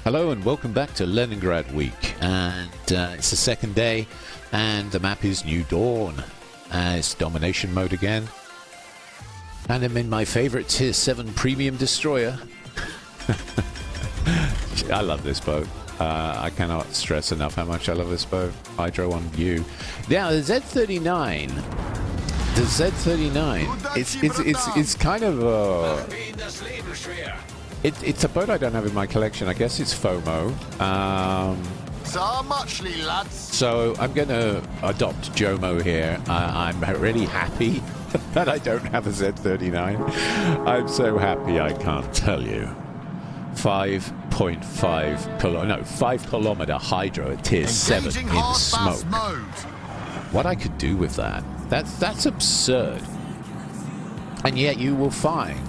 Hello and welcome back to Leningrad week, and it's the second day and the map is New Dawn. It's domination mode again, and I'm in my favorite tier 7 premium destroyer. I love this boat. I cannot stress enough how much I love this boat. Hydro on view. Now the Z39, it's kind of it's a boat I don't have in my collection. I guess it's FOMO. So I'm going to adopt JOMO here. I'm really happy that I don't have a Z39. I'm so happy I can't tell you. 5 kilometer hydro at tier 7 in smoke. What I could do with that? That's absurd. And yet you will find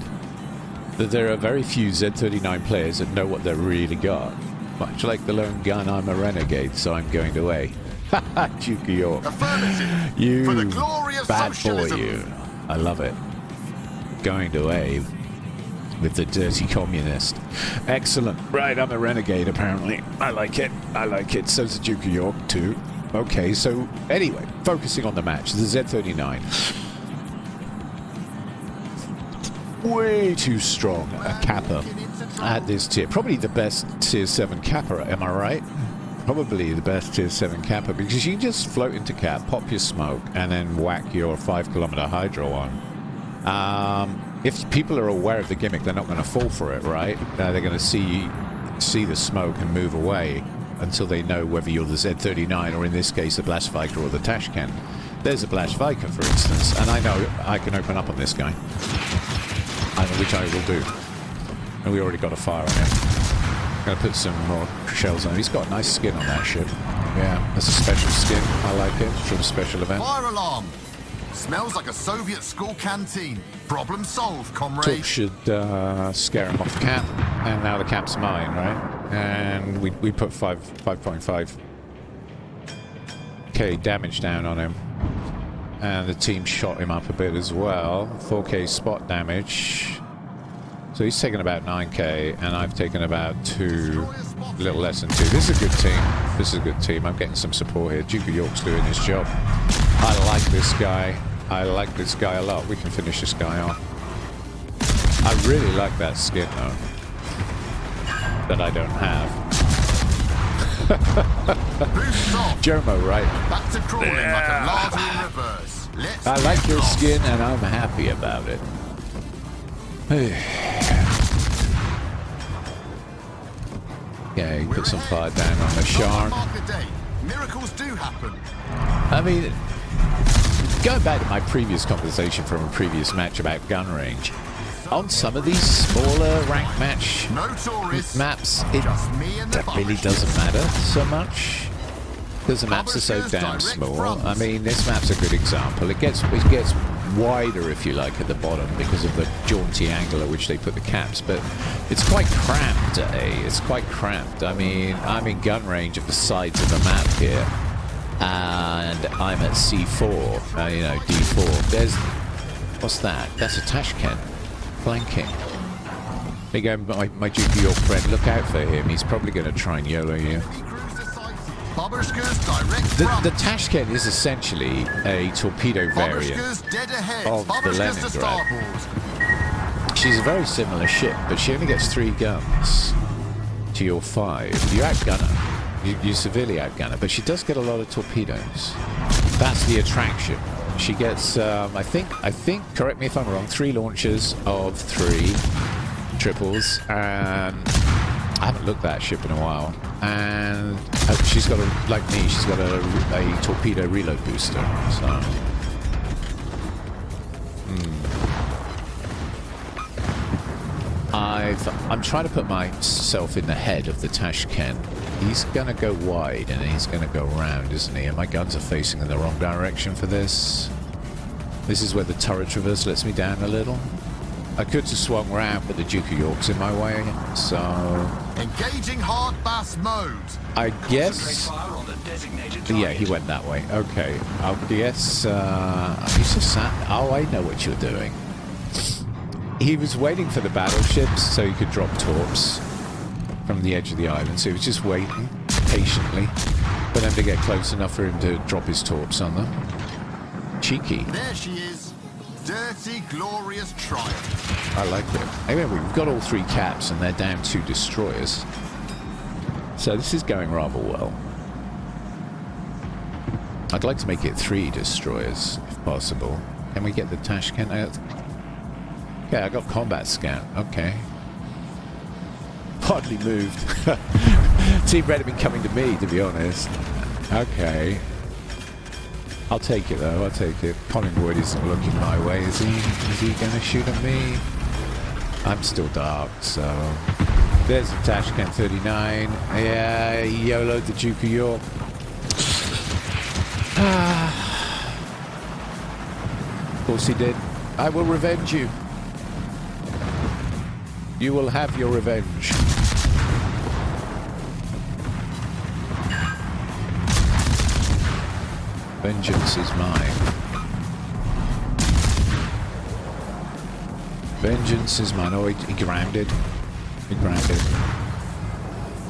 that there are very few Z39 players that know what they've really got. Much like the lone gun, I'm a renegade, so I'm going away. Haha, Duke of York. You bad boy, you. I love it. Going away with the dirty communist. Excellent. Right, I'm a renegade, apparently. I like it. I like it. So's the Duke of York, too. Okay, so anyway, focusing on the match. The Z39. Way too strong a capper at this tier. Probably the best tier 7 capper, am I right? Probably the best tier 7 capper, because you can just float into cap, pop your smoke, and then whack your 5 kilometer hydro on. If people are aware of the gimmick, they're not going to fall for it, right? They're going to see the smoke and move away until they know whether you're the Z39 or, in this case, the Blastviker or the Tashkent. There's a Blastviker, for instance, and I know I can open up on this guy. Which I will do. And we already got a fire on him. I'm going to put some more shells on him. He's got a nice skin on that ship. Yeah, that's a special skin. I like it. From a special event. Fire alarm! Smells like a Soviet school canteen. Problem solved, comrade. Talk should scare him off the cap. And now the cap's mine, right? And we put 5.5k damage down on him. And the team shot him up a bit as well. 4k spot damage. So he's taken about 9k, and I've taken about 2, a little less than 2. This is a good team. This is a good team. I'm getting some support here. Duke of York's doing his job. I like this guy. I like this guy a lot. We can finish this guy off. I really like that skin, though. That I don't have. JOMO, right? Back to crawling like a larva in reverse. I like your skin, and I'm happy about it. Okay, put some fire down on the Sharn. Miracles do happen. I mean, going back to my previous conversation from a previous match about gun range, on some of these smaller rank match maps, it really doesn't matter so much. Because the maps are so damn small. I mean, this map's a good example. It gets wider, if you like, at the bottom because of the jaunty angle at which they put the caps. But it's quite cramped, It's quite cramped. I mean, I'm in gun range of the sides of the map here. And I'm at C4, D4. There's... What's that? That's a Tashkent. Flanking. There you go, my Duke of York friend. Look out for him. He's probably going to try and YOLO you. The Tashkent is essentially a torpedo variant of the Leningrad. She's a very similar ship, but she only gets 3 guns to your 5. You outgun her. You severely outgun her, but she does get a lot of torpedoes. That's the attraction. She gets, I think, correct me if I'm wrong, 3 launchers of 3 triples, and I haven't looked at that ship in a while. And she's got like me, she's got a torpedo reload booster. So, I'm trying to put myself in the head of the Tashkent. He's going to go wide and he's going to go round, isn't he? And my guns are facing in the wrong direction for this. This is where the turret traverse lets me down a little. I could have swung round, but the Duke of York's in my way, so... Engaging hard bass mode. I guess... Yeah, he went that way. Okay. I guess... he's just sat... Oh, I know what you're doing. He was waiting for the battleships so he could drop torps. from the edge of the island, so he was just waiting patiently for them to get close enough for him to drop his torps on them. Cheeky. There she is. Dirty, glorious triumph. I like it. Anyway, we've got all 3 caps and they're down 2 destroyers. So this is going rather well. I'd like to make it 3 destroyers, if possible. Can we get the Tashkent out? Okay, I got combat scout. Okay. Hardly moved. Team Red have been coming to me, to be honest. Okay. I'll take it, though. I'll take it. Collingwood isn't looking my way, is he? Is he going to shoot at me? I'm still dark, so... There's the Tashkent 39. Yeah, YOLO the Duke of York. Of course he did. I will revenge you. You will have your revenge. Vengeance is mine. Vengeance is mine. Oh, he grounded. He grounded.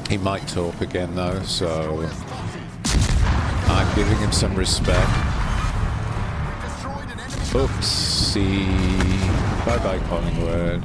He might talk again, though, so... I'm giving him some respect. Oopsie. Bye-bye, Collingwood.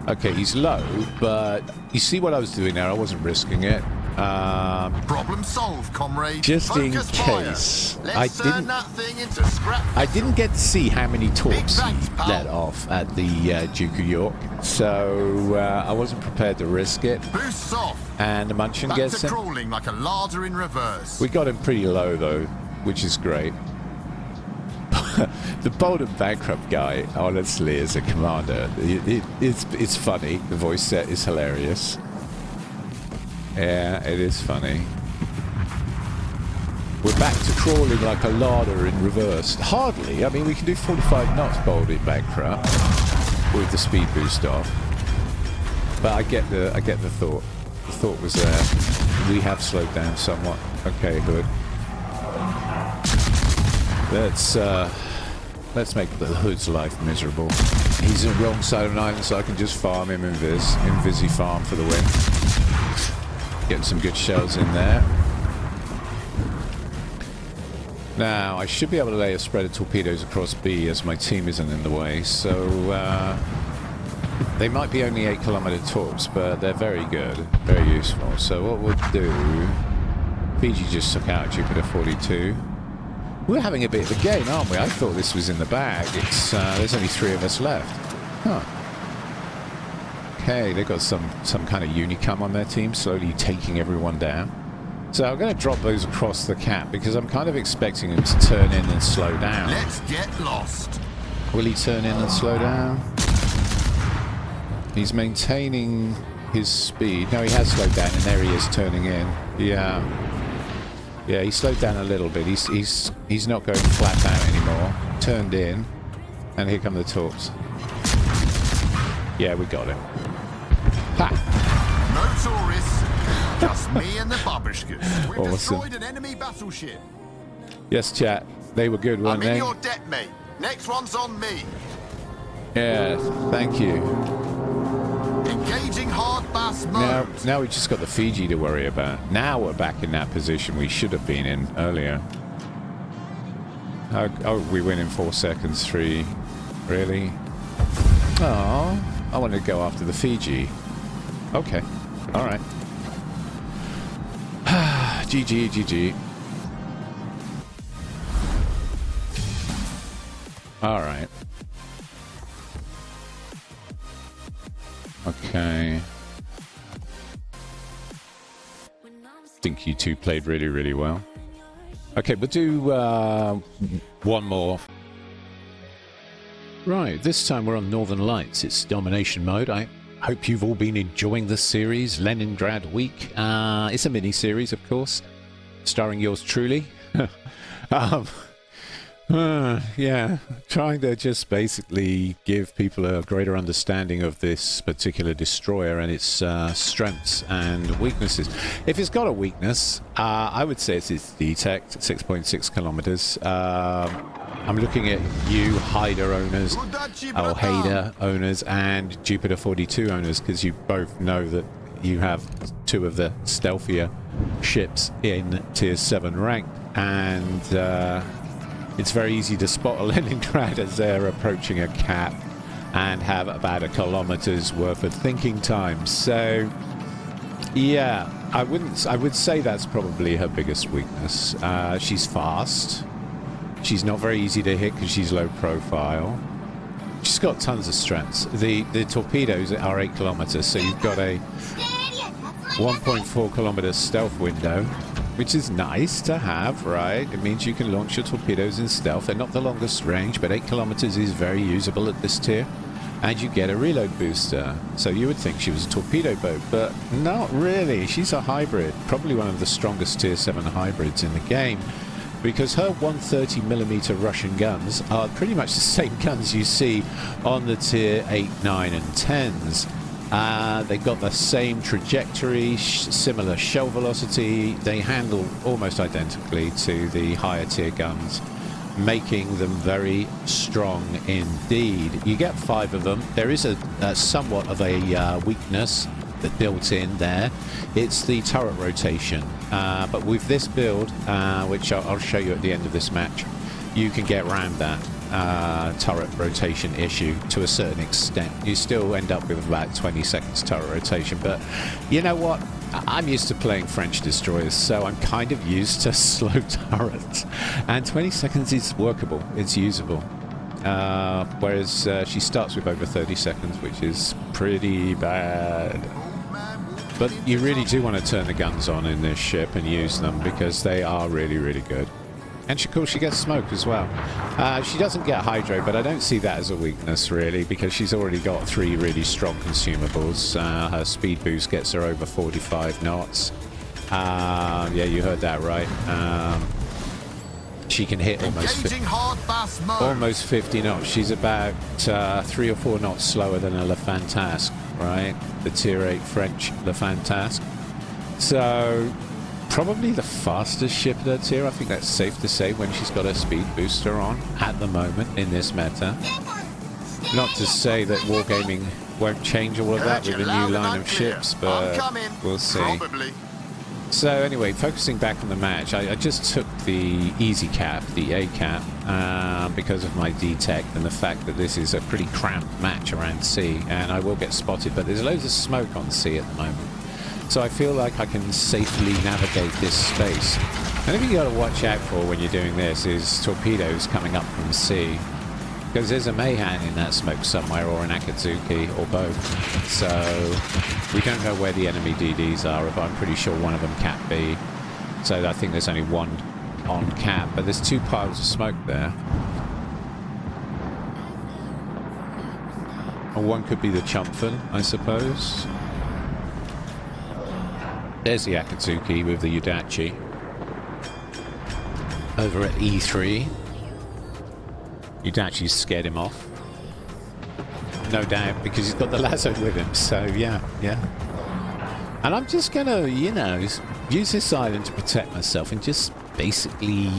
Okay, he's low, but you see what I was doing there? I wasn't risking it. Problem solved, comrade. Just Focus in case. Fire. Let's turn that thing into scrap. I didn't get to see how many torps thanks, he pal. let off at the Duke of York, so I wasn't prepared to risk it. Boosts off. And the Munchin Back gets to him. crawling like a larder in reverse. We got him pretty low, though, which is great. The bold and bankrupt guy, honestly, as a commander, it's funny. The voice set is hilarious. Yeah, it is funny. We're back to crawling like a larder in reverse. Hardly. I mean, we can do 45 knots bold and bankrupt with the speed boost off. But I get the thought. The thought was there. We have slowed down somewhat. Okay, good. Let's make the Hood's life miserable. He's on the wrong side of an island, so I can just farm him in Vizzy farm for the win. Getting some good shells in there. Now, I should be able to lay a spread of torpedoes across B as my team isn't in the way, so they might be only 8-kilometer torps, but they're very good, very useful. So what we'll do... Fiji just took out Jupiter 42. We're having a bit of a game, aren't we? I thought this was in the bag. It's there's only 3 of us left. Huh. Okay, they've got some kind of unicum on their team, slowly taking everyone down. So I'm going to drop those across the cap because I'm kind of expecting him to turn in and slow down. Let's get lost. Will he turn in and slow down? He's maintaining his speed. No, he has slowed down, and there he is turning in. Yeah. Yeah, he slowed down a little bit. He's not going flat out anymore. Turned in, and here come the torps. Yeah, we got him. Ha! No tourists, just me and the babushkas. We've Awesome. destroyed an enemy battleship. Yes, chat. They were good, weren't I'm in they? your debt, mate. Next one's on me. Yeah, thank you. Engaging hard bass mode. Now we've just got the Fiji to worry about. Now we're back in that position we should have been in earlier. Oh, we win in 4 seconds, 3. Really? Oh, I wanted to go after the Fiji. Okay, all right. GG, GG. All right. Okay. I think you two played really, really well. Okay, we'll do one more. Right, this time we're on Northern Lights. It's domination mode. I hope you've all been enjoying this series, Leningrad Week. It's a mini-series, of course, starring yours truly. Yeah, trying to just basically give people a greater understanding of this particular destroyer and its strengths and weaknesses. If it's got a weakness, I would say it's its detect, 6.6 kilometers. I'm looking at you, Haida owners, or Haida owners, and Jupiter 42 owners, because you both know that you have two of the stealthier ships in Tier 7 rank, and it's very easy to spot a Leningrad as they're approaching a cap and have about a kilometer's worth of thinking time. So yeah, I would say that's probably her biggest weakness. She's fast. She's not very easy to hit because she's low profile. She's got tons of strengths. The torpedoes are 8 kilometers, so you've got a 1.4 kilometer stealth window, which is nice to have, right? It means you can launch your torpedoes in stealth. They're not the longest range, but 8 kilometers is very usable at this tier. And you get a reload booster. So you would think she was a torpedo boat, but not really. She's a hybrid, probably one of the strongest Tier 7 hybrids in the game, because her 130mm Russian guns are pretty much the same guns you see on the Tier 8, 9, and 10s. They've got the same trajectory, similar shell velocity. They handle almost identically to the higher tier guns, making them very strong indeed. You get 5 of them. There is a somewhat of a weakness that built in there. It's the turret rotation. But with this build, which I'll show you at the end of this match, you can get around that turret rotation issue to a certain extent. You still end up with about 20 seconds turret rotation, but you know what? I'm used to playing French destroyers, so I'm kind of used to slow turrets, and 20 seconds is workable, it's usable. Whereas she starts with over 30 seconds, which is pretty bad. But you really do want to turn the guns on in this ship and use them, because they are really, really good. And of course she gets smoke as well. She doesn't get hydro, but I don't see that as a weakness really, because she's already got 3 really strong consumables. Her speed boost gets her over 45 knots. Yeah, you heard that right. She can hit almost 50 knots. She's about 3 or 4 knots slower than a Le Fantasque, right? The Tier 8 French Le Fantasque. So probably the fastest ship in her tier. I think that's safe to say when she's got her speed booster on at the moment in this meta. Not to say that Wargaming won't change all of that with a new line of ships, but we'll see. So anyway, focusing back on the match, I just took the easy cap, the A cap, because of my detect and the fact that this is a pretty cramped match around C, and I will get spotted, but there's loads of smoke on C at the moment. So I feel like I can safely navigate this space. And if you got to watch out for when you're doing this is torpedoes coming up from C, because there's a Mayhan in that smoke somewhere, or an Akatsuki, or both. So we don't know where the enemy DDs are, but I'm pretty sure one of them cap B. So I think there's only one on cap, but there's 2 piles of smoke there. Or one could be the Chumpfin, I suppose. There's the Akatsuki with the Udachi over at E3. Udachi scared him off, no doubt, because he's got the lasso with him. So yeah. And I'm just gonna, you know, use this island to protect myself and just basically,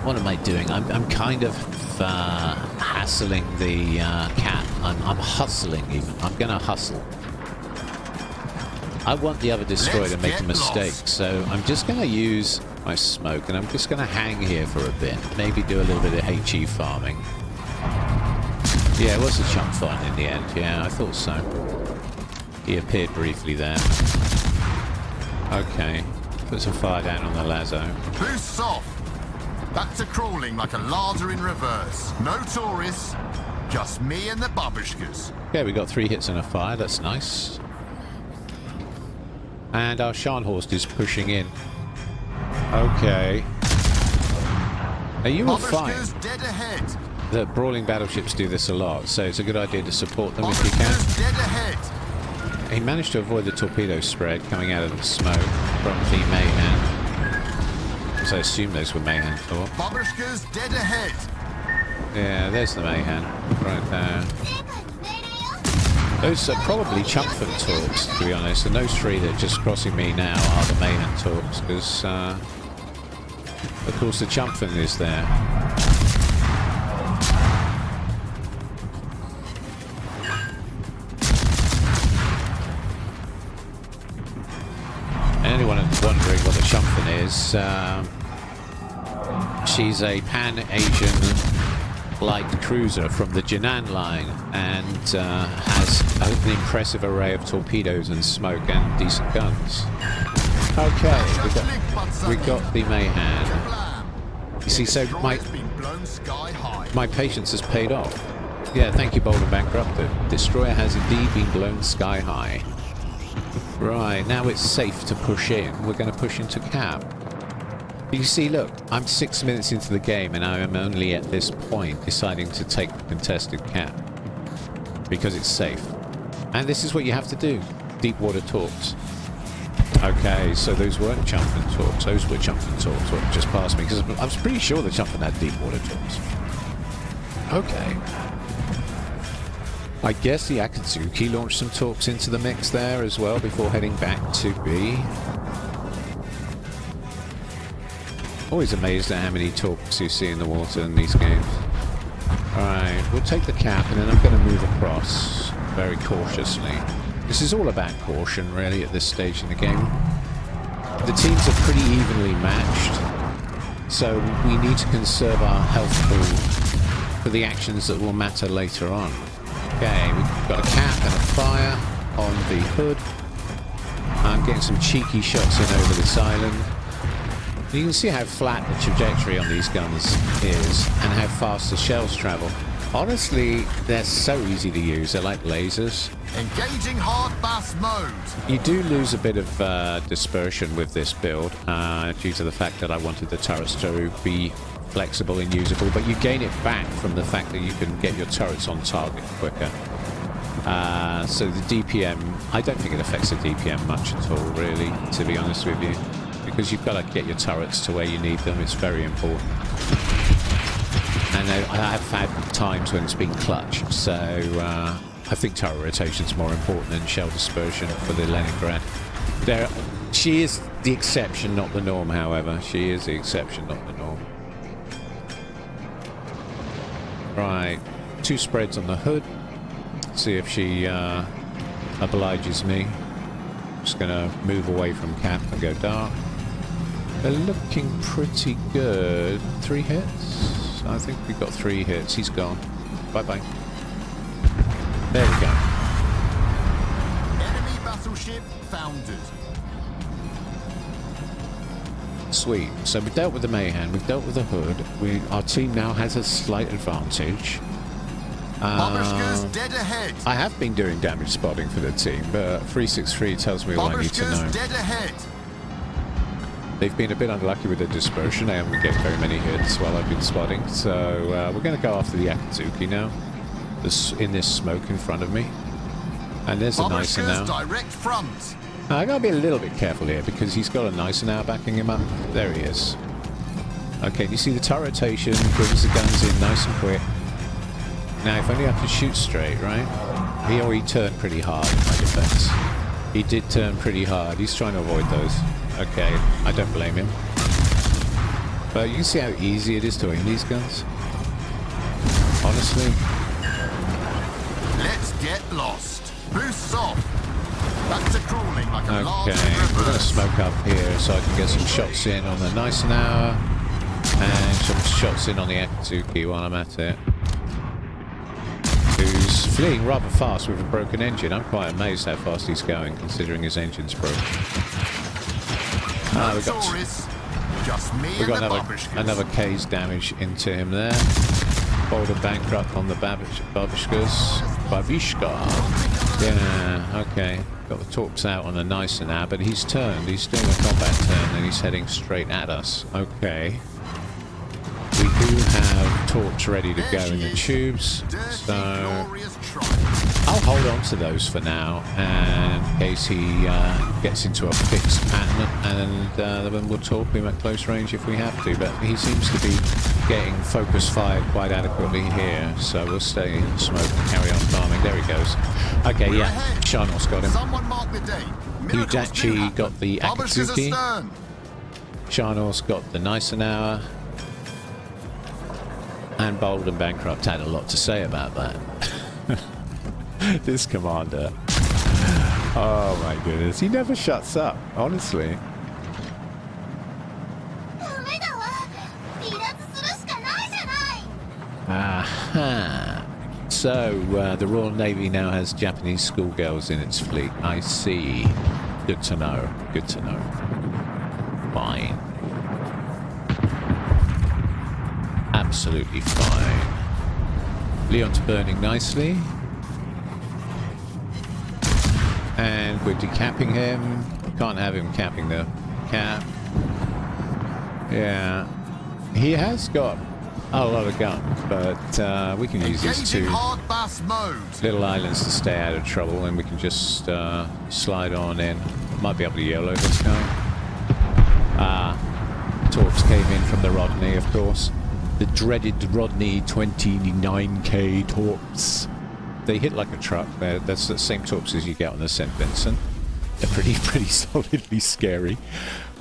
what am I doing? I'm kind of hassling the cap. I'm hustling even. I'm gonna hustle. I want the other destroyer to make a mistake, so I'm just going to use my smoke, and I'm just going to hang here for a bit. Maybe do a little bit of HE farming. Yeah, it was a chunk fun in the end. Yeah, I thought so. He appeared briefly there. Okay, put some fire down on the lasso. Boosts off. Back to crawling like a larder in reverse. No tourists, just me and the babushkas. Yeah, we got 3 hits and a fire. That's nice. And our Scharnhorst is pushing in. Okay. Now you will find that brawling battleships do this a lot, so it's a good idea to support them if you can. He managed to avoid the torpedo spread coming out of the smoke from the Mayhan. So I assume those were Mayhan for. Babushka's dead ahead. Yeah, there's the Mayhan right there. Those are probably Chumpfin Torques, to be honest, and those 3 that are just crossing me now are the Mayhan Torques, because, of course, the Chumpfin is there. anyone wondering what the Shumpin is, she's a Pan-Asian light cruiser from the Jinan line and has an impressive array of torpedoes and smoke and decent guns. Okay, we got the Mayhan. You see, so my patience has paid off. Yeah, thank you, Bold and Bankrupt. The destroyer has indeed been blown sky high. Right, now it's safe to push in. We're going to push into Cap. You see, look, I'm 6 minutes into the game and I am only at this point deciding to take the contested Cap. Because it's safe. And this is what you have to do. Deep water talks. Okay, so those weren't Shumpin talks. Those were Shumpin talks what just passed me. Because I was pretty sure the Shumpin had deep water talks. Okay. I guess the Akatsuki launched some talks into the mix there as well before heading back to B. Always amazed at how many talks you see in the water in these games. Alright, we'll take the Cap and then I'm going to move across very cautiously. This is all about caution really at this stage in the game. The teams are pretty evenly matched, so we need to conserve our health pool for the actions that will matter later on. Okay, we've got a Cap and a fire on the hood. I'm getting some cheeky shots in over this island. You can see how flat the trajectory on these guns is and how fast the shells travel. Honestly, they're so easy to use. They're like lasers. Engaging hard bass mode. You do lose a bit of dispersion with this build due to the fact that I wanted the turrets to be flexible and usable, but you gain it back from the fact that you can get your turrets on target quicker. So the DPM, I don't think it affects the DPM much at all, really, to be honest with you. Because you've got to get your turrets to where you need them. It's very important. And I have had times when it's been clutch. So I think turret rotation is more important than shell dispersion for the Leningrad. She is the exception, not the norm, however. She is the exception, not the norm. Right. 2 spreads on the hood. See if she obliges me. Just going to move away from Cap and go dark. They're looking pretty good. 3 hits? I think we got 3 hits. He's gone. Bye-bye. There we go. Enemy battleship foundered. Sweet. So we've dealt with the Mayhem. We've dealt with the hood. Our team now has a slight advantage. Babushka's dead ahead. I have been doing damage spotting for the team, but 363 tells me all I need to know. Babushka's dead ahead. They've been a bit unlucky with the dispersion. They haven't get very many hits while I've been spotting. So we're going to go after the Akatsuki now. In this smoke in front of me. And there's a Nicer now. Direct front. I got to be a little bit careful here because he's got a Nicer now backing him up. There he is. Okay, you see the turret rotation brings the guns in nice and quick. Now, if only I could shoot straight, right? He turned pretty hard in my defense. He did turn pretty hard. He's trying to avoid those. Okay, I don't blame him. But you can see how easy it is to aim these guns. Honestly. Let's get lost. Boosts off. Back to crawling like a large reverse. We're going to smoke up here so I can get some shots in on the Nicer now. And some shots in on the Akatsuki while I'm at it. Who's fleeing rather fast with a broken engine. I'm quite amazed how fast he's going, considering his engine's broken. We got another K's damage into him there. Boulder bankrupt on the Babushkas. Babushka. Yeah, okay. Got the torps out on a Nicer now, but he's turned. He's doing a combat turn and he's heading straight at us. Okay. We do have torps ready to go in the tubes, so I'll hold on to those for now, and in case he gets into a fixed pattern, and then we'll torp him at close range if we have to. But he seems to be getting focus fired quite adequately here, so we'll stay in smoke and carry on farming. There he goes. Okay, yeah, Sharnor's got him. Udachi got the Akatsuki. Sharnor's got the Nicer now. And Bold and Bankrupt had a lot to say about that. This commander. Oh my goodness. He never shuts up, honestly. So, the Royal Navy now has Japanese schoolgirls in its fleet. I see. Good to know. Good to know. Fine. Absolutely fine. Leon's burning nicely. And we're decapping him. Can't have him capping the cap. Yeah. He has got a lot of guns, but we can use these two little islands to stay out of trouble, and we can just slide on in. Might be able to YOLO this guy. Torps came in from the Rodney, of course. The dreaded Rodney 29k Torps. They hit like a truck. That's the same Torps as you get on the St. Vincent. They're pretty solidly scary.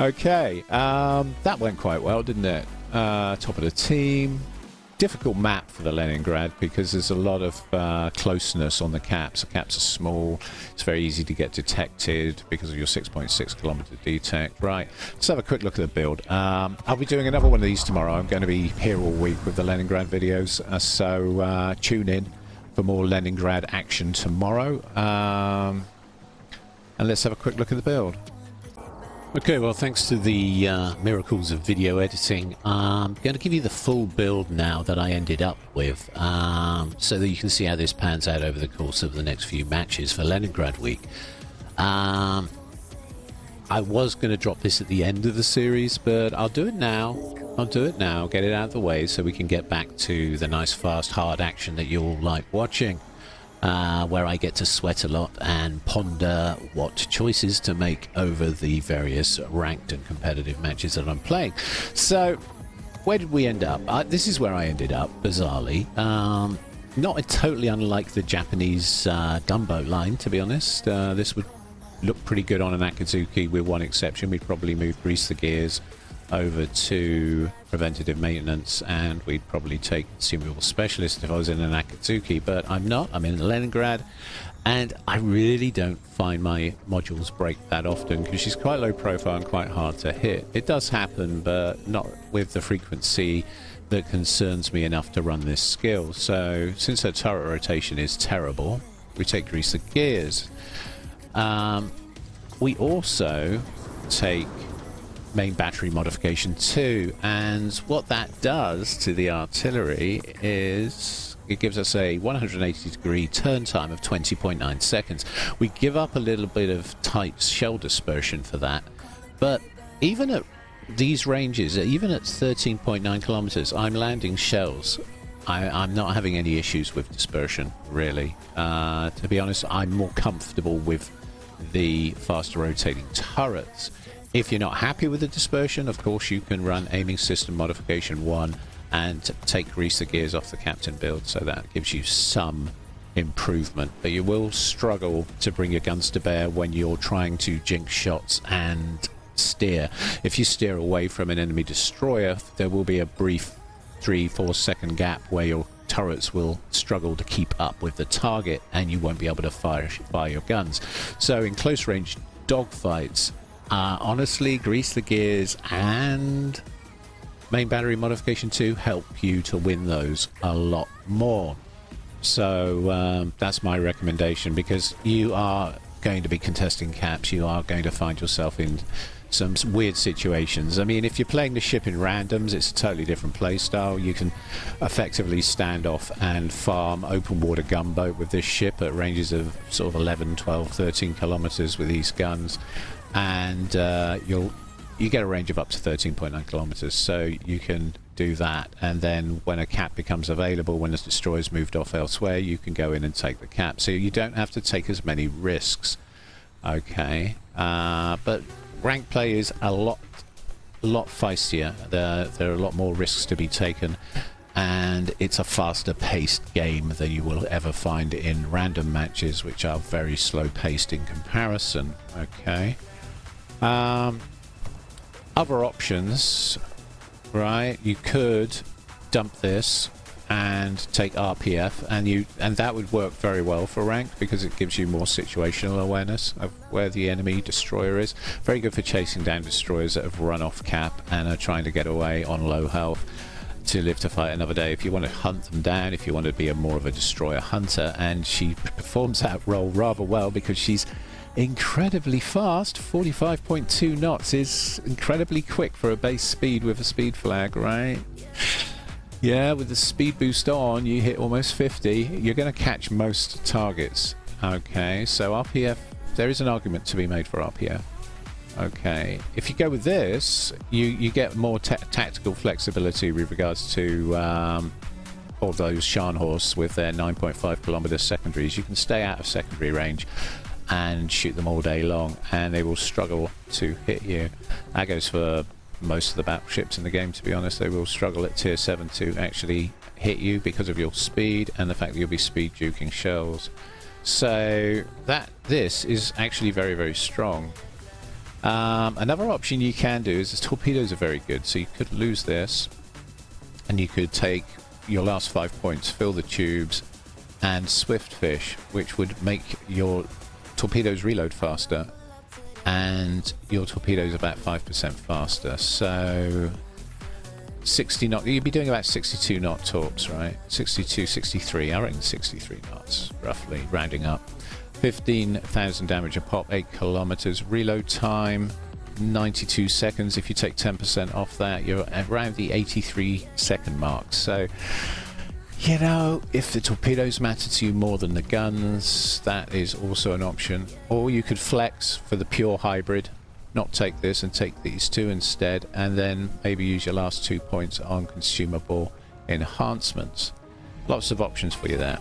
Okay, that went quite well, didn't it? Top of the team. Difficult map for the Leningrad because there's a lot of closeness on the caps. The caps are small. It's very easy to get detected because of your 6.6 kilometer detect. Right, let's have a quick look at the build. I'll be doing another one of these tomorrow. I'm going to be here all week with the Leningrad videos, so tune in for more Leningrad action tomorrow. And let's have a quick look at the build. Okay, well, thanks to the miracles of video editing, I'm going to give you the full build now that I ended up with, so that you can see how this pans out over the course of the next few matches for Leningrad week. I was going to drop this at the end of the series, but I'll do it now. Get it out of the way so we can get back to the nice, fast, hard action that you all like watching. Where I get to sweat a lot and ponder what choices to make over the various ranked and competitive matches that I'm playing. So, where did we end up? This is where I ended up, bizarrely. Not totally unlike the Japanese gunboat line, to be honest. This would look pretty good on an Akatsuki, with one exception. We'd probably move Grease the Gears over to preventative maintenance, and we'd probably take consumable specialist if I was in an Akatsuki, but I'm not. I'm in Leningrad, and I really don't find my modules break that often because she's quite low profile and quite hard to hit. It does happen, but not with the frequency that concerns me enough to run this skill. So since her turret rotation is terrible, we take Grease the Gears. We also take main battery modification 2, and what that does to the artillery is it gives us a 180-degree turn time of 20.9 seconds. We give up a little bit of tight shell dispersion for that, but even at these ranges, even at 13.9 kilometers, I'm landing shells. I'm not having any issues with dispersion, really. To be honest, I'm more comfortable with the faster rotating turrets. If you're not happy with the dispersion, of course you can run aiming system modification 1 and take Grease the Gears off the captain build, so that gives you some improvement, but you will struggle to bring your guns to bear when you're trying to jinx shots and steer. If you steer away from an enemy destroyer, there will be a brief 3-4 second gap where your turrets will struggle to keep up with the target and you won't be able to fire your guns. So in close range dogfights, honestly, Grease the Gears and main battery modification 2 help you to win those a lot more. So that's my recommendation, because you are going to be contesting caps. You are going to find yourself in some weird situations. I mean, if you're playing the ship in randoms, it's a totally different play style. You can effectively stand off and farm open water gunboat with this ship at ranges of sort of 11, 12, 13 kilometers with these guns, and you get a range of up to 13.9 kilometers, so you can do that. And then when a cap becomes available, when the destroyer's moved off elsewhere, you can go in and take the cap, so you don't have to take as many risks. Okay, but rank play is a lot feistier. There are a lot more risks to be taken, and it's a faster paced game than you will ever find in random matches, which are very slow paced in comparison. Okay, other options, right? You could dump this and take RPF, and that would work very well for rank because it gives you more situational awareness of where the enemy destroyer is. Very good for chasing down destroyers that have run off cap and are trying to get away on low health. to live to fight another day. If you want to hunt them down, if you want to be more of a destroyer hunter, and she performs that role rather well because she's incredibly fast. 45.2 knots is incredibly quick for a base speed with a speed flag, right? Yeah, with the speed boost on, you hit almost 50. You're going to catch most targets. Okay, so RPF, there is an argument to be made for RPF. Okay, if you go with this, you get more tactical flexibility with regards to all those Scharnhorst with their 9.5 kilometer secondaries. You can stay out of secondary range and shoot them all day long, and they will struggle to hit you. That goes for most of the battleships in the game, to be honest. They will struggle at tier 7 to actually hit you because of your speed and the fact that you'll be speed juking shells. So this is actually very, very strong. Another option you can do is the torpedoes are very good, so you could lose this and you could take your last 5 points, fill the tubes and swift fish, which would make your torpedoes reload faster and your torpedoes about 5% faster. So 60 knot, you'd be doing about 62 knot torps, right? 62, 63, I reckon 63 knots roughly, rounding up. 15,000 damage a pop, 8 kilometers. Reload time 92 seconds. If you take 10% off that, you're around the 83 second mark. So, you know, if the torpedoes matter to you more than the guns, that is also an option. Or you could flex for the pure hybrid, not take this and take these two instead, and then maybe use your last 2 points on consumable enhancements. Lots of options for you there.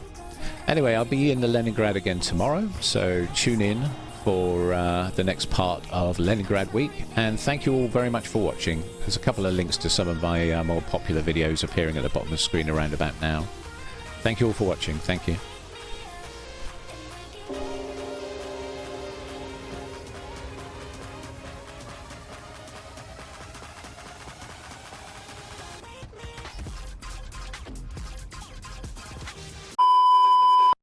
Anyway, I'll be in the Leningrad again tomorrow, so tune in for the next part of Leningrad week, and thank you all very much for watching. There's a couple of links to some of my more popular videos appearing at the bottom of the screen around about now. Thank you all for watching. Thank you.